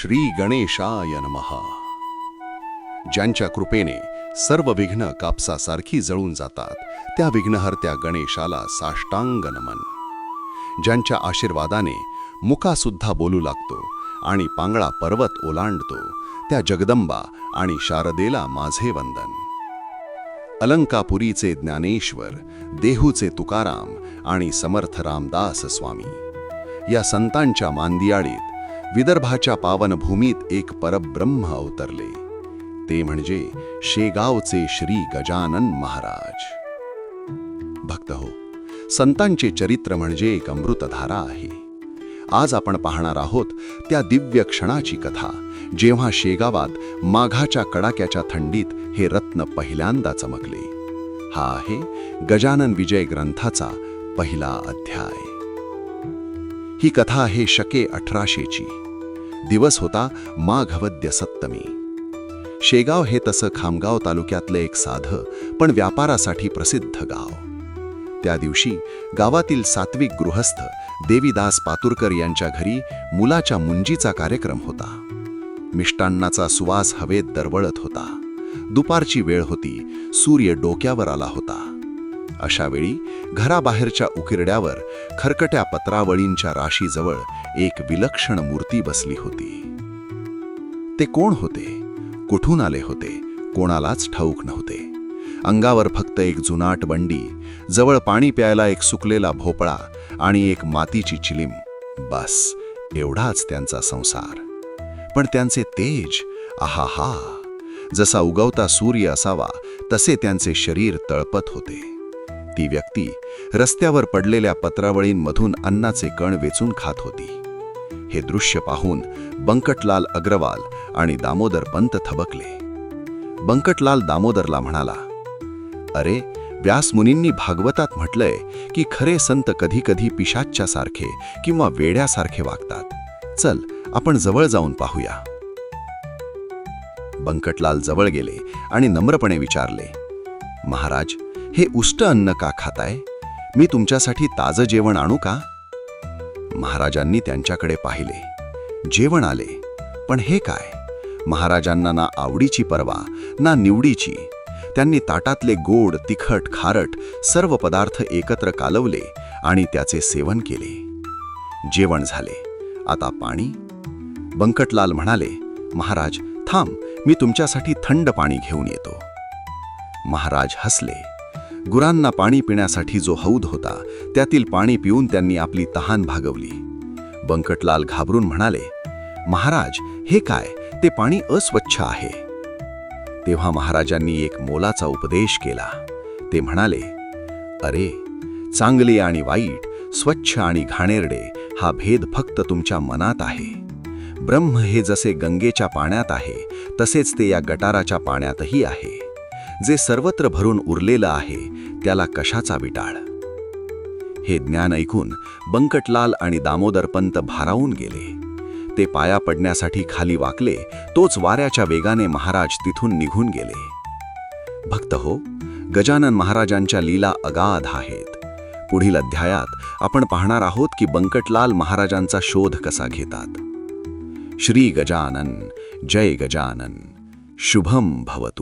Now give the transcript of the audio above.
श्री गणेशाय नमः. ज्यांच्या कृपेने सर्व विघ्न कापसासारखी जळून जातात, त्या विघ्नहर्त्या गणेशाला साष्टांग नमन. ज्यांच्या आशीर्वादाने मुकासुद्धा बोलू लागतो आणि पांगळा पर्वत ओलांडतो, त्या जगदंबा आणि शारदेला माझे वंदन. अलंकापुरीचे ज्ञानेश्वर, देहूचे तुकाराम आणि समर्थ रामदास स्वामी या संतांच्या मांदियाळीत विदर्भाच्या पावनभूमीत एक परब्रह्म अवतरले. ते म्हणजे शेगावचे श्री गजानन महाराज. भक्त हो, संतांचे चरित्र म्हणजे एक अमृतधारा आहे. आज आपण पाहणार आहोत त्या दिव्य क्षणाची कथा, जेव्हा शेगावात माघाच्या कडाक्याच्या थंडीत हे रत्न पहिल्यांदा चमकले. हा आहे गजानन विजय ग्रंथाचा पहिला अध्याय. ही कथा आहे शके 1800ची. दिवस होता माघवद्य सप्तमी. शेगाव हे तसं खामगाव तालुक्यातलं एक साधं पण व्यापारासाठी प्रसिद्ध गाव. त्या दिवशी गावातील सात्विक गृहस्थ देवीदास पातुरकर यांच्या घरी मुलाच्या मुंजीचा कार्यक्रम होता. मिष्टान्नाचा सुवास हवेत दरवळत होता. दुपारची वेळ होती, सूर्य डोक्यावर आला होता. अशा वेळी घराबाहेरच्या उकिरड्यावर खरकट्या पत्रावळींच्या राशीजवळ एक विलक्षण मूर्ती बसली होती. ते कोण होते, कुठून आले होते, कोणालाच ठाऊक नव्हते. अंगावर फक्त एक जुनाट बंडी, जवळ पाणी प्यायला एक सुकलेला भोपळा आणि एक मातीची चिलीम. बस एवढाच त्यांचा संसार. पण त्यांचे तेज, आहाहा, जसा उगवता सूर्य असावा तसे त्यांचे शरीर तळपत होते. ती व्यक्ती रस्त्यावर पडलेल्या पत्रावळींमधून अन्नाचे कण वेचून खात होती. हे दृश्य पाहून बंकटलाल अग्रवाल आणि दामोदर पंत थबकले. बंकटलाल दामोदरला म्हणाला, अरे, व्यासमुनींनी भागवतात म्हटलंय की खरे संत कधी कधी पिशाच्च्यासारखे किंवा वेड्यासारखे वागतात. चल, आपण जवळ जाऊन पाहूया. बंकटलाल जवळ गेले आणि नम्रपणे विचारले, महाराज, हे उष्ट अन्न का खाताय? मी तुमच्यासाठी ताजं जेवण आणू का? महाराजांनी त्यांच्याकडे पाहिले. जेवण आले, पण हे काय? महाराजांना ना आवडीची पर्वा ना निवडीची. त्यांनी ताटातले गोड, तिखट, खारट सर्व पदार्थ एकत्र कालवले आणि त्याचे सेवन केले. जेवण झाले, आता पाणी. बंकटलाल म्हणाले, महाराज थांब, मी तुमच्यासाठी थंड पाणी घेऊन येतो. महाराज हसले. गुरांना पाणी पिण्यासाठी जो हौद होता त्यातील पाणी पिऊन त्यांनी आपली तहान भागवली. बंकटलाल घाबरून म्हणाले, महाराज, हे काय? ते पाणी अस्वच्छ आहे. तेव्हा महाराजांनी एक मोलाचा उपदेश केला. ते म्हणाले, अरे, चांगले आणि वाईट, स्वच्छ आणि घाणेरडे हा भेद फक्त तुमच्या मनात आहे. ब्रह्म हे जसे गंगेच्या पाण्यात आहे तसेच ते या गटाराच्या पाण्यातही आहे. जे सर्वत्र भरून उरलेलं आहे त्याला कशाचा विटाळ. हे ज्ञान ऐकून बंकटलाल आणि दामोदर पंत भारावून गेले. ते पाया पडण्यासाठी खाली वाकले, तोच वाऱ्याच्या वेगाने महाराज तिथून निघून गेले. भक्त हो, गजानन महाराजांच्या लीला अगाध आहेत. पुढील अध्यायात आपण पाहणार आहोत की बंकटलाल महाराजांचा शोध कसा घेतात. श्री गजानन, जय गजानन, शुभम भवतु.